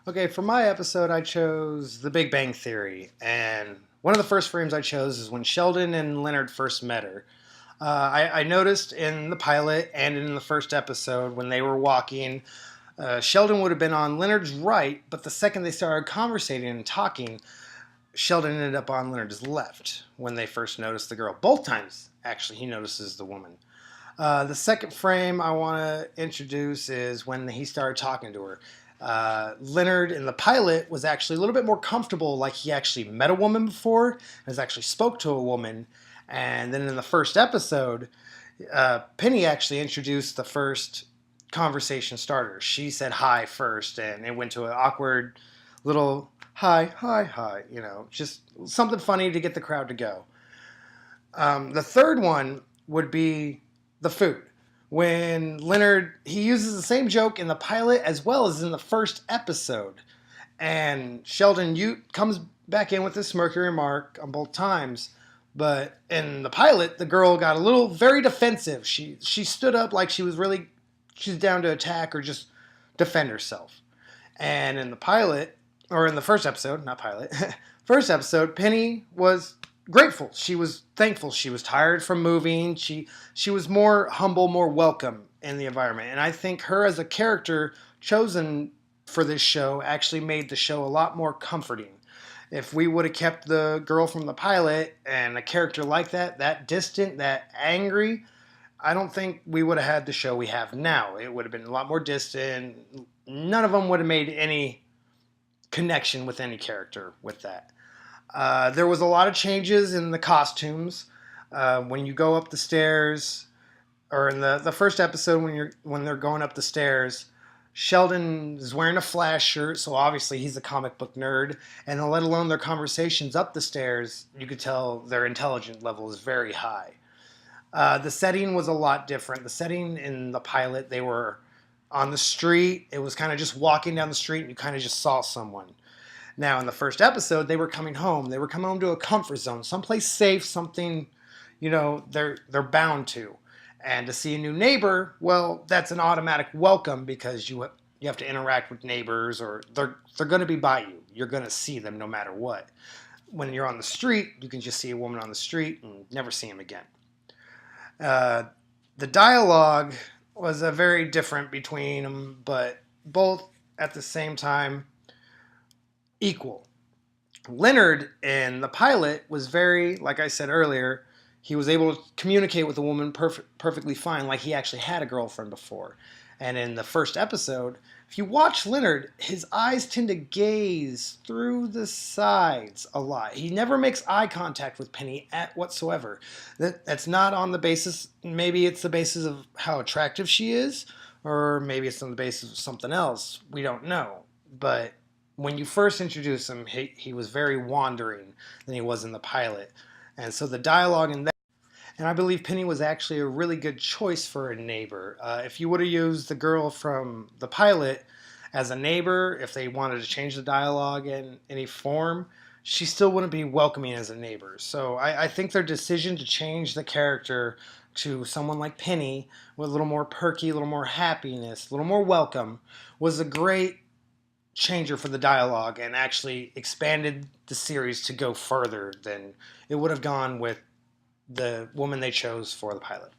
Okay, for my episode, I chose The Big Bang Theory, and one of the first frames I chose is when Sheldon and Leonard first met her. I noticed in the pilot and in the first episode when they were walking, Sheldon would have been on Leonard's right, but the second they started conversating and talking, Sheldon ended up on Leonard's left when they first noticed the girl. Both times, actually, he notices the woman. The second frame I want to introduce is when he started talking to her. Leonard in the pilot was actually a little bit more comfortable, like he actually met a woman before, has actually spoke to a woman, and then in the first episode, Penny actually introduced the first conversation starter. She said hi first, and it went to an awkward little hi, hi, hi, just something funny to get the crowd to go. The third one would be the food. When Leonard, he uses the same joke in the pilot as well as in the first episode. And Sheldon comes back in with this smirky remark on both times. But in the pilot, the girl got a little very defensive. She stood up like she's down to attack or just defend herself. And in the pilot, or in the first episode, not pilot, first episode, Penny was grateful. She was thankful. She was tired from moving. She was more humble, more welcome in the environment. And I think her as a character chosen for this show actually made the show a lot more comforting. If we would have kept the girl from the pilot and a character like that distant, that angry, I don't think we would have had the show we have now. It would have been a lot more distant. None of them would have made any connection with any character with that. There was a lot of changes in the costumes. When you go up the stairs, or in the first episode when they're going up the stairs, Sheldon is wearing a Flash shirt, so obviously he's a comic book nerd. And let alone their conversations up the stairs, you could tell their intelligence level is very high. The setting was a lot different. The setting in the pilot, they were on the street. It was kind of just walking down the street, and you kind of just saw someone. Now, in the first episode, they were coming home. They were coming home to a comfort zone, someplace safe, something, they're bound to. And to see a new neighbor, well, that's an automatic welcome because you have to interact with neighbors, or they're going to be by you. You're going to see them no matter what. When you're on the street, you can just see a woman on the street and never see them again. The dialogue was a very different between them, but both at the same time equal. Leonard in the pilot was very, like I said earlier, he was able to communicate with a woman perfectly fine, like he actually had a girlfriend before. And in the first episode, if you watch Leonard, his eyes tend to gaze through the sides a lot. He never makes eye contact with Penny at whatsoever. That's not on the basis, maybe it's the basis of how attractive she is, or maybe it's on the basis of something else. We don't know. But when you first introduce him, he was very wandering than he was in the pilot. And so the dialogue in that, and I believe Penny was actually a really good choice for a neighbor. If you would have used the girl from the pilot as a neighbor, if they wanted to change the dialogue in any form, she still wouldn't be welcoming as a neighbor. So I think their decision to change the character to someone like Penny with a little more perky, a little more happiness, a little more welcome was a great changer for the dialogue and actually expanded the series to go further than it would have gone with the woman they chose for the pilot.